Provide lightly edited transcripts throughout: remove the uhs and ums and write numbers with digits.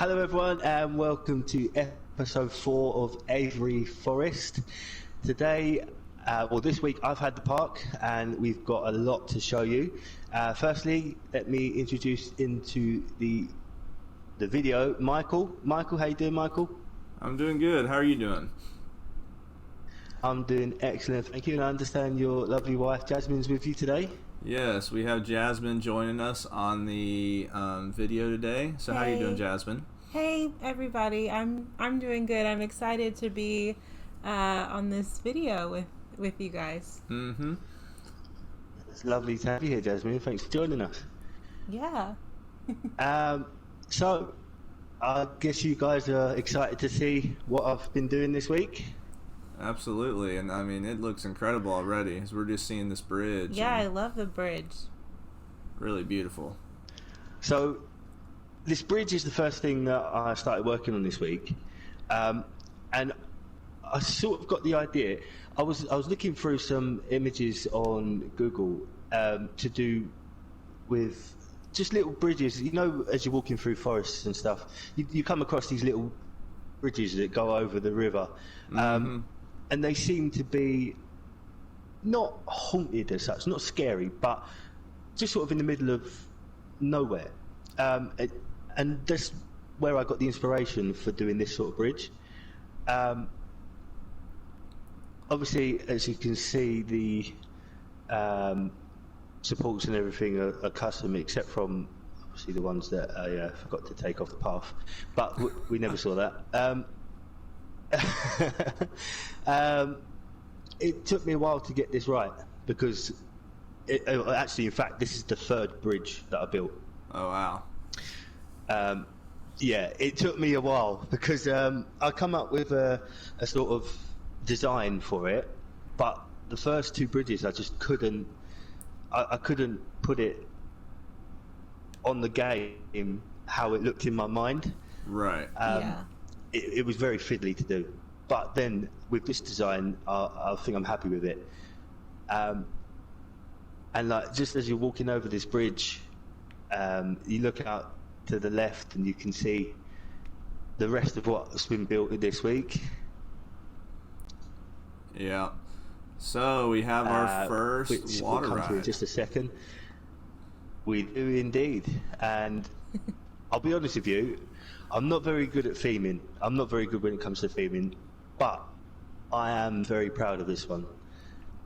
Hello everyone and welcome to episode 4 of Avery Forest. Today, this week I've had the park and we've got a lot to show you. Firstly, let me introduce into the video Michael. Michael, how you doing, Michael? I'm doing good. How are you doing? I'm doing excellent, thank you. And I understand your lovely wife Jasmine's with you today. Yes, we have Jasmine joining us on the video today. So how are you doing, Jasmine? Hey everybody, I'm doing good. I'm excited to be on this video with you guys. Mm-hmm. It's lovely to have you here, Jasmine. Thanks for joining us. Yeah. So I guess you guys are excited to see what I've been doing this week. Absolutely, and I mean it looks incredible already as we're just seeing this bridge. Yeah, I love the bridge. Really beautiful. So this bridge is the first thing that I started working on this week, and I sort of got the idea. I was looking through some images on Google to do with just little bridges. You know, as you're walking through forests and stuff, you come across these little bridges that go over the river. And they seem to be not haunted as such, not scary, but just sort of in the middle of nowhere. And that's where I got the inspiration for doing this sort of bridge. Obviously, as you can see, the supports and everything are custom, except from obviously the ones that I forgot to take off the path, but we never saw that. It took me a while to get this right because actually, in fact, this is the third bridge that I built. Oh wow. Yeah, it took me a while because I come up with a sort of design for it, but the first two bridges I just couldn't put it on the game how it looked in my mind. Right. Yeah. It was very fiddly to do, but then with this design, I think I'm happy with it. And like just as you're walking over this bridge, you look out to the left and you can see the rest of what's been built this week. Yeah. So we have our first which water we'll come to in ride. just a second. We do indeed, and I'll be honest with you. I'm not very good at theming. I'm not very good when it comes to theming, but I am very proud of this one.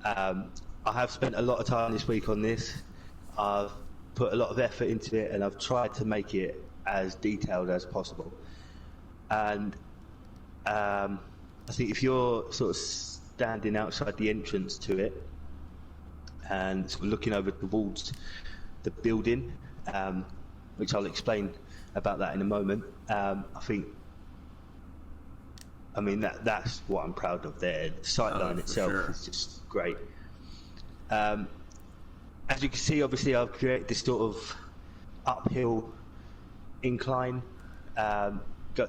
I have spent a lot of time this week on this. I've put a lot of effort into it, and I've tried to make it as detailed as possible. And I think if you're sort of standing outside the entrance to it and sort of looking over towards the building, which I'll explain about that in a moment. I mean that's what I'm proud of there. The sightline itself is just great. As you can see, obviously I've created this sort of uphill incline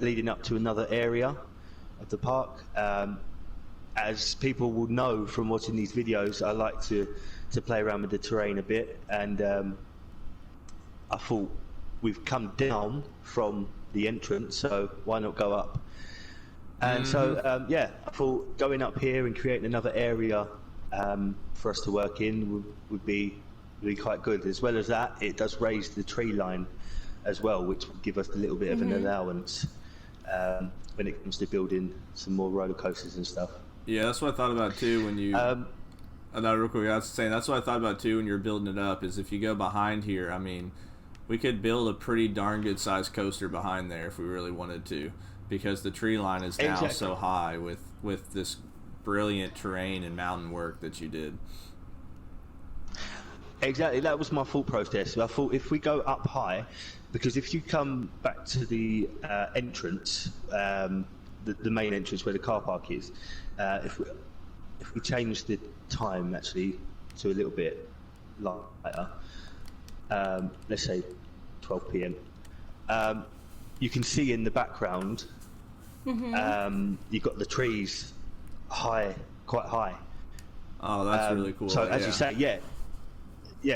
leading up to another area of the park. As people will know from watching these videos, I like to play around with the terrain a bit, and I thought we've come down from the entrance, so why not go up? And so I thought going up here and creating another area for us to work in would be quite good. As well as that, it does raise the tree line as well, which will give us a little bit of an allowance when it comes to building some more roller coasters and stuff. Yeah, that's what I thought about too when you. Real quick, I was saying that's what I thought about too when you're building it up. Is if you go behind here, I mean, we could build a pretty darn good sized coaster behind there if we really wanted to, because the tree line is now so high with this brilliant terrain and mountain work that you did. Exactly, that was my thought process. I thought if we go up high, because if you come back to the entrance, the main entrance where the car park is, if we change the time actually to a little bit lighter, let's say 12 p.m. You can see in the background, you've got the trees quite high. Oh, that's really cool. So as you say,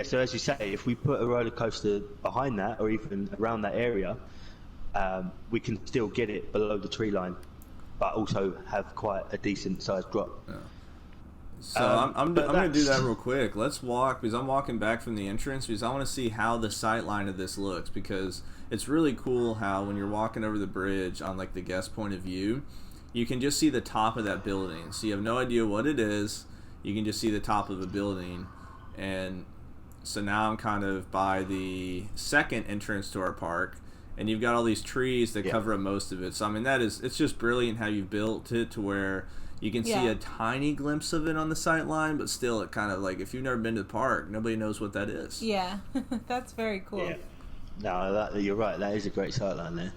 so as you say, if we put a roller coaster behind that or even around that area, we can still get it below the tree line, but also have quite a decent sized drop. Yeah. So I'm going to do that real quick. Let's walk, because I'm walking back from the entrance, because I want to see how the sight line of this looks, because it's really cool how when you're walking over the bridge on like the guest point of view, you can just see the top of that building. So you have no idea what it is. You can just see the top of a building. And so now I'm kind of by the second entrance to our park, and you've got all these trees that cover up most of it. So I mean, it's just brilliant how you've built it to where you can see a tiny glimpse of it on the sight line, but still it kind of like, if you've never been to the park, nobody knows what that is. Yeah, that's very cool. Yeah. No, you're right. That is a great sight line there.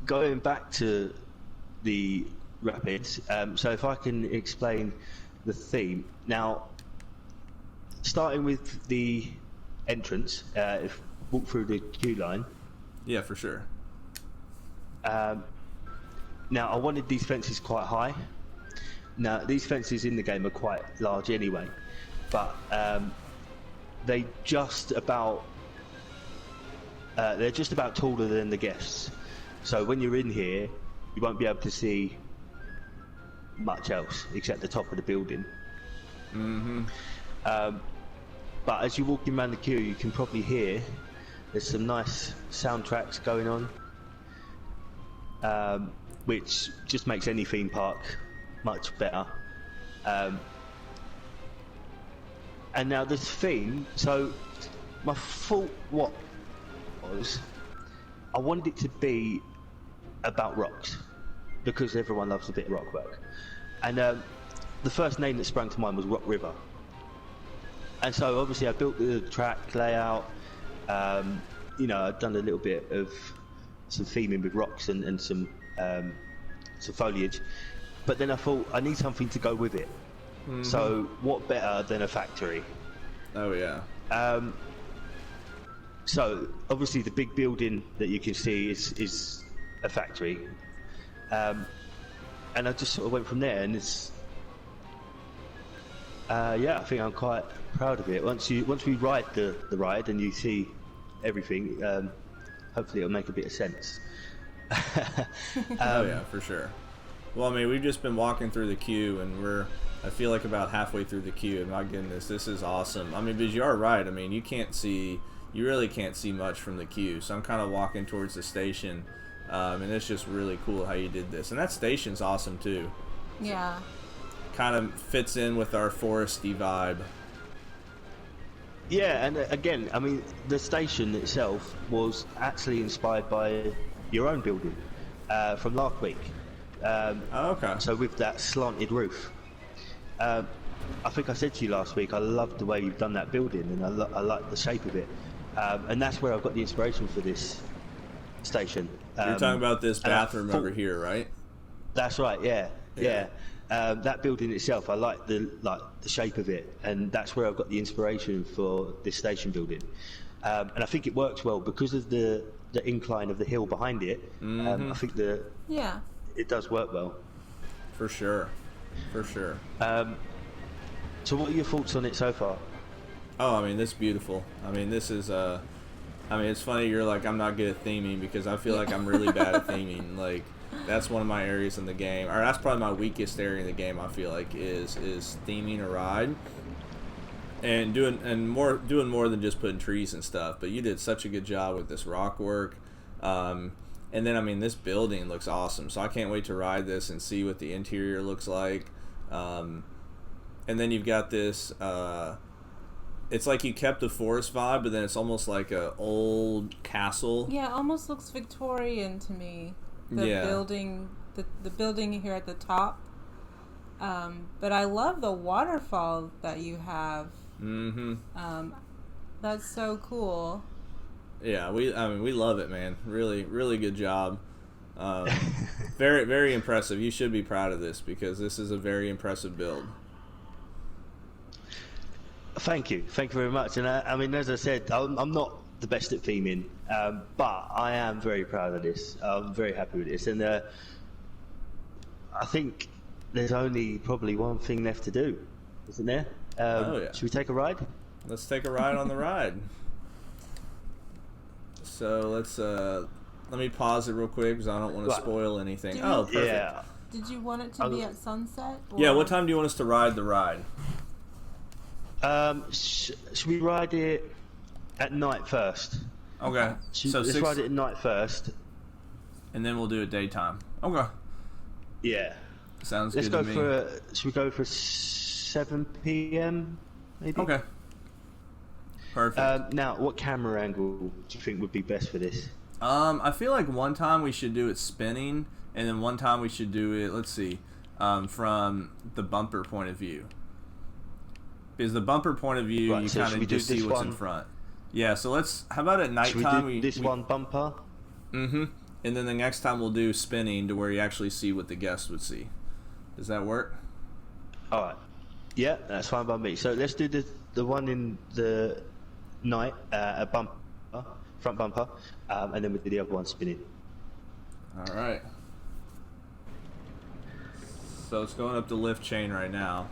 Going back to the rapids, so if I can explain the theme. Now, starting with the entrance, if walk through the queue line. Yeah, for sure. Now, I wanted these fences quite high. Now, these fences in the game are quite large anyway, but they're just about taller than the guests. So when you're in here, you won't be able to see much else except the top of the building. Mm-hmm. But as you're walking around the queue, you can probably hear there's some nice soundtracks going on, which just makes any theme park much better. And now this theme, so my thought was I wanted it to be about rocks, because everyone loves a bit of rock work. And the first name that sprang to mind was Rock River. And so obviously I built the track layout, you know, I'd done a little bit of some theming with rocks and some foliage, but then I thought I need something to go with it. Mm-hmm. So what better than a factory? Oh yeah. So obviously the big building that you can see is a factory, and I just sort of went from there, and it's I think I'm quite proud of it. Once we ride the ride and you see everything, hopefully it'll make a bit of sense. Oh yeah, for sure. Well, I mean, we've just been walking through the queue, and I feel like about halfway through the queue, and my goodness, this is awesome. I mean, because you are right. I mean, you really can't see much from the queue. So I'm kind of walking towards the station, and it's just really cool how you did this. And that station's awesome too. Yeah. Kind of fits in with our foresty vibe. Yeah, and again, I mean, the station itself was actually inspired by your own building from last week. Okay. So with that slanted roof. I think I said to you last week, I love the way you've done that building, and I like the shape of it. And that's where I've got the inspiration for this station. You're talking about this bathroom over here, right? That's right, yeah. That building itself, I like the shape of it, and that's where I've got the inspiration for this station building. And I think it works well because of the incline of the hill behind it. I think it does work well. For sure. So what are your thoughts on it so far? Oh, I mean, this is beautiful. I mean, this is I mean, it's funny you're like, I'm not good at theming, because I feel like I'm really bad at theming. Like, that's one of my areas in the game, or that's probably my weakest area in the game, I feel like, is theming a ride. And doing more than just putting trees and stuff. But you did such a good job with this rock work. And then, I mean, this building looks awesome. So I can't wait to ride this and see what the interior looks like. And then you've got this, it's like you kept the forest vibe, but then it's almost like a old castle. Yeah, it almost looks Victorian to me. Building, the building here at the top. But I love the waterfall that you have. Mm-hmm. That's so cool. Yeah, we love it, man. Really, really good job. Very, very impressive. You should be proud of this, because this is a very impressive build. Thank you very much. And I mean, as I said, I'm not the best at theming, but I am very proud of this. I'm very happy with this, and I think there's only probably one thing left to do, isn't there? Oh yeah. Should we take a ride? Let's take a ride on the ride. So let me pause it real quick because I don't want to spoil anything. Oh, perfect. Yeah. Did you want it to be at sunset? Or? Yeah. What time do you want us to ride the ride? Should we ride it at night first? Okay. So let's ride it at night first, and then we'll do it daytime. Okay. Yeah. Sounds good to me. Should we go for 7 p.m. maybe? Okay. Perfect. Now, what camera angle do you think would be best for this? I feel like one time we should do it spinning, and then one time we should do it, let's see, from the bumper point of view. Because the bumper point of view, you kind of just see what's in front. Yeah, so how about at nighttime? Should we do this one bumper? Mm-hmm. And then the next time we'll do spinning to where you actually see what the guest would see. Does that work? All right. Yeah, that's fine by me. So let's do the one in the night, a bumper, front bumper, and then we'll do the other one spinning. All right. So it's going up the lift chain right now.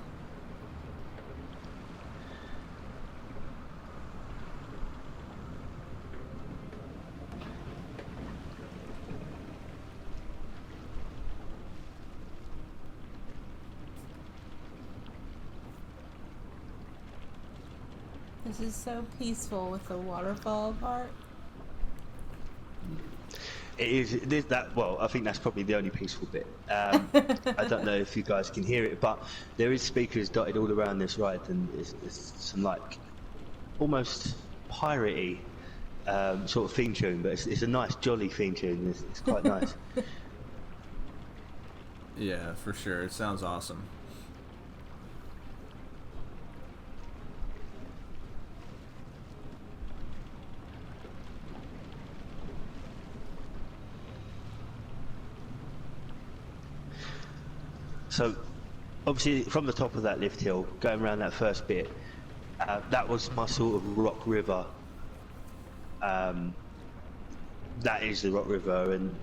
This is so peaceful with the waterfall part. It is that. Well, I think that's probably the only peaceful bit. I don't know if you guys can hear it, but there is speakers dotted all around this ride, and it's some like almost piratey sort of theme tune, but it's a nice jolly theme tune. It's quite nice. Yeah, for sure. It sounds awesome. So, obviously, from the top of that lift hill, going around that first bit, that was my sort of rock river. That is the rock river, and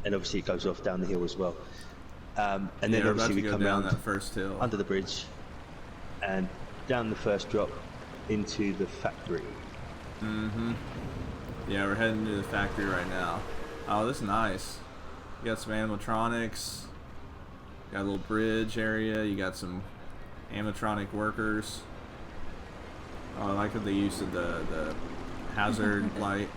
obviously it goes off down the hill as well. And then obviously we come down that first hill under the bridge, and down the first drop into the factory. Mm-hmm. Yeah, we're heading to the factory right now. Oh, this is nice. You got some animatronics. Got a little bridge area. You got some animatronic workers. Oh, I like that they used the hazard light.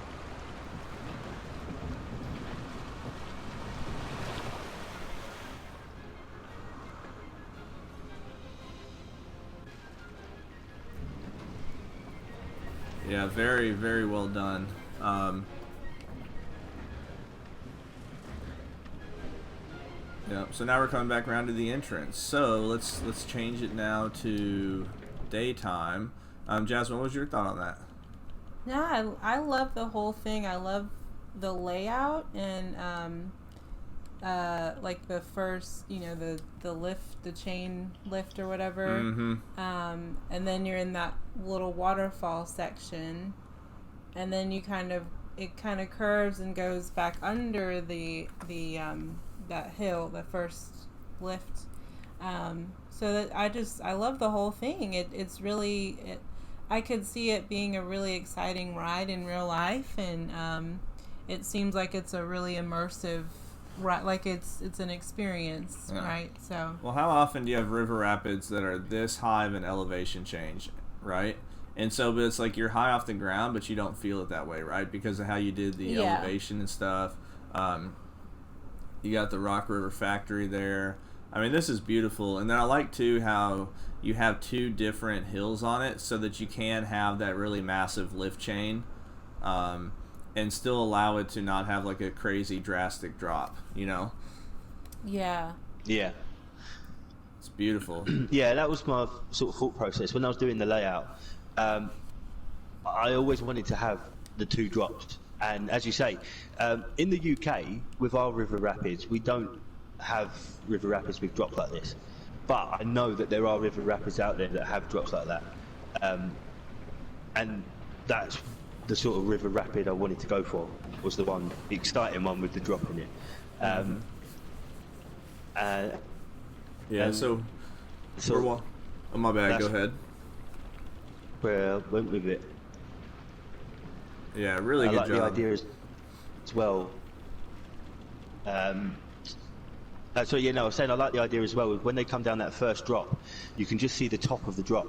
Yeah, very, very well done. Yep. So now we're coming back around to the entrance. So let's change it now to daytime. Jasmine, what was your thought on that? Yeah, I love the whole thing. I love the layout and like the first, the lift, the chain lift or whatever. Mm-hmm. And then you're in that little waterfall section, and then it kind of curves and goes back under the that hill, the first lift. So that I love the whole thing. It's really I could see it being a really exciting ride in real life, and it seems like it's a really immersive ride, like it's an experience, yeah. Right? So well, how often do you have river rapids that are this high of an elevation change, right? And so, but it's like you're high off the ground, but you don't feel it that way, right? Because of how you did the elevation and stuff. You got the Rock River Factory there. I mean, this is beautiful. And then I like, too, how you have two different hills on it so that you can have that really massive lift chain and still allow it to not have, like, a crazy drastic drop, Yeah. Yeah. It's beautiful. Yeah, that was my sort of thought process. When I was doing the layout, I always wanted to have the two drops. And as you say, in the UK, with our river rapids, we don't have river rapids with drops like this. But I know that there are river rapids out there that have drops like that. And that's the sort of river rapid I wanted to go for, was the exciting one with the drop in it. So oh, my bad, go ahead. Where I went with it. Yeah, really good job. I like the idea as well. So I was saying I like the idea as well. When they come down that first drop, you can just see the top of the drop,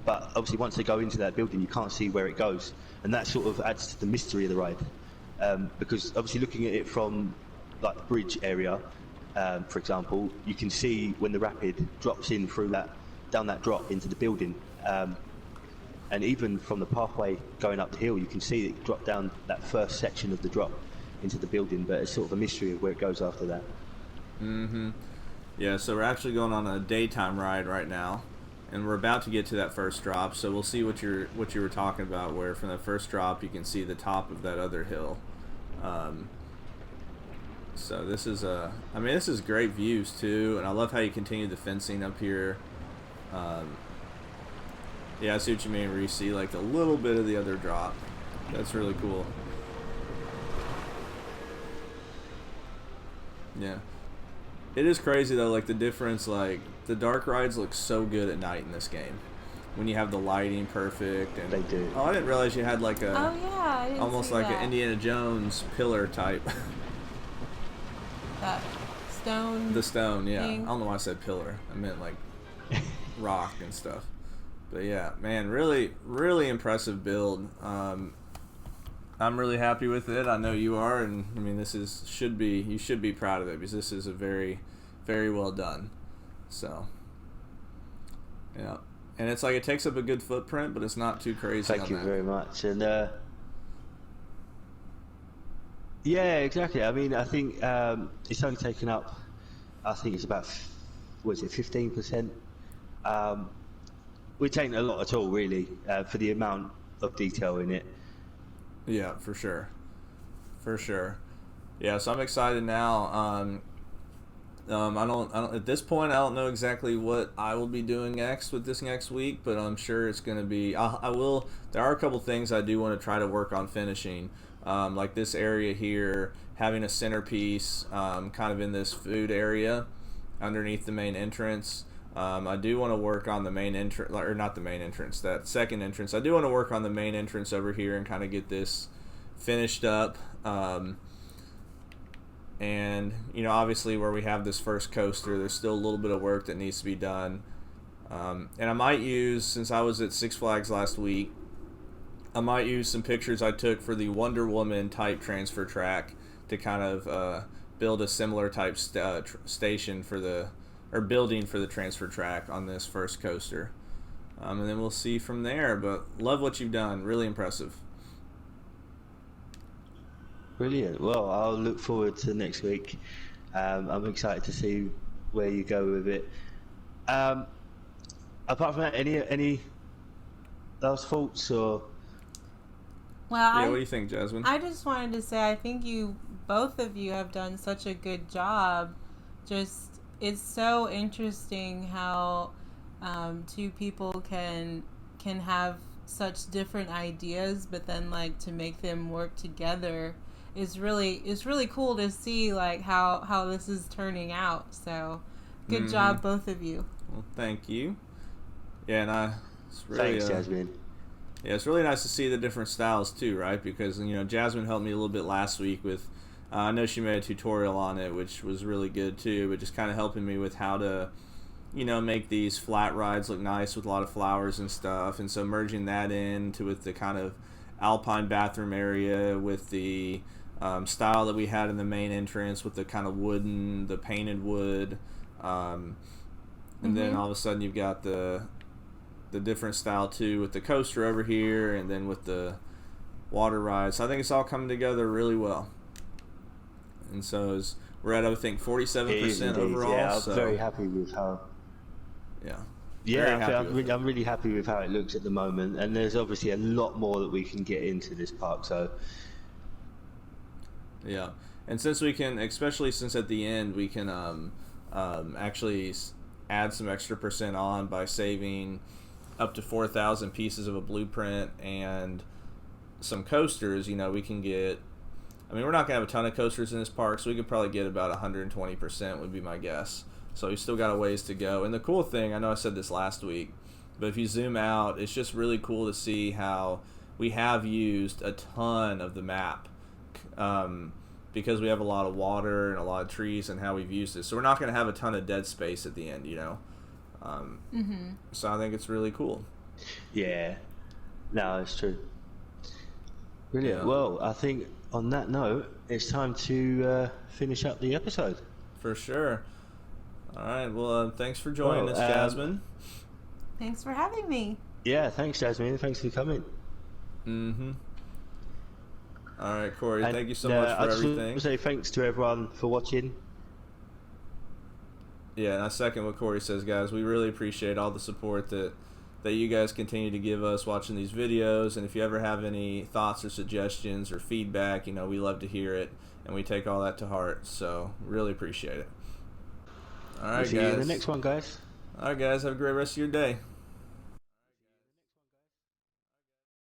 but obviously once they go into that building, you can't see where it goes, and that sort of adds to the mystery of the ride. Because obviously looking at it from like the bridge area, for example, you can see when the rapid drops in down that drop into the building, and even from the pathway going up the hill, you can see it drop down that first section of the drop into the building, but it's sort of a mystery of where it goes after that. Yeah, so we're actually going on a daytime ride right now, and we're about to get to that first drop, so we'll see what you were talking about, where from the first drop you can see the top of that other hill. So this is this is great views too, and I love how you continue the fencing up here. Yeah, I see what you mean, where you see like a little bit of the other drop. That's really cool. Yeah. It is crazy though, like the difference, like the dark rides look so good at night in this game. When you have the lighting perfect, and they do. Oh, I didn't realize you had like a I didn't almost see like that. an Indiana Jones pillar type. That stone. The stone, yeah. thing. I don't know why I said pillar. I meant like rock and stuff. But yeah, man, really, really impressive build. I'm really happy with it. I know you are, and I mean, you should be proud of it, because this is a very, very well done. So, yeah, and it's like it takes up a good footprint, but it's not too crazy. Thank you very much. And yeah, exactly. I mean, I think it's only taken up, I think it's about 15%, which ain't a lot at all, really, for the amount of detail in it. Yeah, for sure. Yeah, so I'm excited now. I don't at this point, I don't know exactly what I will be doing next with this next week, but I'm sure it's going to be. There are a couple things I do want to try to work on finishing, like this area here, having a centerpiece, kind of in this food area, underneath the main entrance. I do want to work on the main entrance, or not the main entrance, that second entrance. I do want to work on the main entrance over here and kind of get this finished up. And, obviously where we have this first coaster, there's still a little bit of work that needs to be done. And I might use, since I was at Six Flags last week, I might use some pictures I took for the Wonder Woman type transfer track to kind of build a similar type station building for the transfer track on this first coaster, and then we'll see from there. But love what you've done, really impressive. Brilliant. Well, I'll look forward to next week. I'm excited to see where you go with it. Apart from that, any last thoughts or? Well, what do you think, Jasmine? I just wanted to say I think both of you have done such a good job. It's so interesting how two people can have such different ideas, but then like to make them work together is really cool to see, like how this is turning out. So good job, both of you. Well, thank you. Yeah, and it's really, thanks, Jasmine. Yeah, it's really nice to see the different styles too, right? Because Jasmine helped me a little bit last week with. I know she made a tutorial on it, which was really good too, but just kind of helping me with how to, make these flat rides look nice with a lot of flowers and stuff. And so merging that with the kind of alpine bathroom area with the style that we had in the main entrance with the kind of the painted wood. And then all of a sudden you've got the different style too with the coaster over here, and then with the water rides. So I think it's all coming together really well. And so we're at, I think, 47% overall. Yeah, I'm very happy with how. Yeah, I'm really happy with how it looks at the moment, and there's obviously a lot more that we can get into this park. So. Yeah, and since we can, especially since at the end we can actually add some extra percent on by saving up to 4,000 pieces of a blueprint and some coasters. We can get. I mean, we're not going to have a ton of coasters in this park, so we could probably get about 120% would be my guess. So we still got a ways to go. And the cool thing, I know I said this last week, but if you zoom out, it's just really cool to see how we have used a ton of the map because we have a lot of water and a lot of trees and how we've used it. So we're not going to have a ton of dead space at the end, you know. So I think it's really cool. Yeah. No, it's true. Brilliant. Yeah. Well, I think on that note, it's time to finish up the episode. For sure. All right. Well, thanks for joining us, Jasmine. Thanks for having me. Yeah, thanks, Jasmine. Thanks for coming. All right, Corey. Thank you so much for everything. I just want to say thanks to everyone for watching. Yeah, and I second what Corey says, guys. We really appreciate all the support that you guys continue to give us watching these videos. And if you ever have any thoughts or suggestions or feedback, you know, we love to hear it, and we take all that to heart. So really appreciate it. All right, guys. See you in the next one, guys. All right, guys. Have a great rest of your day.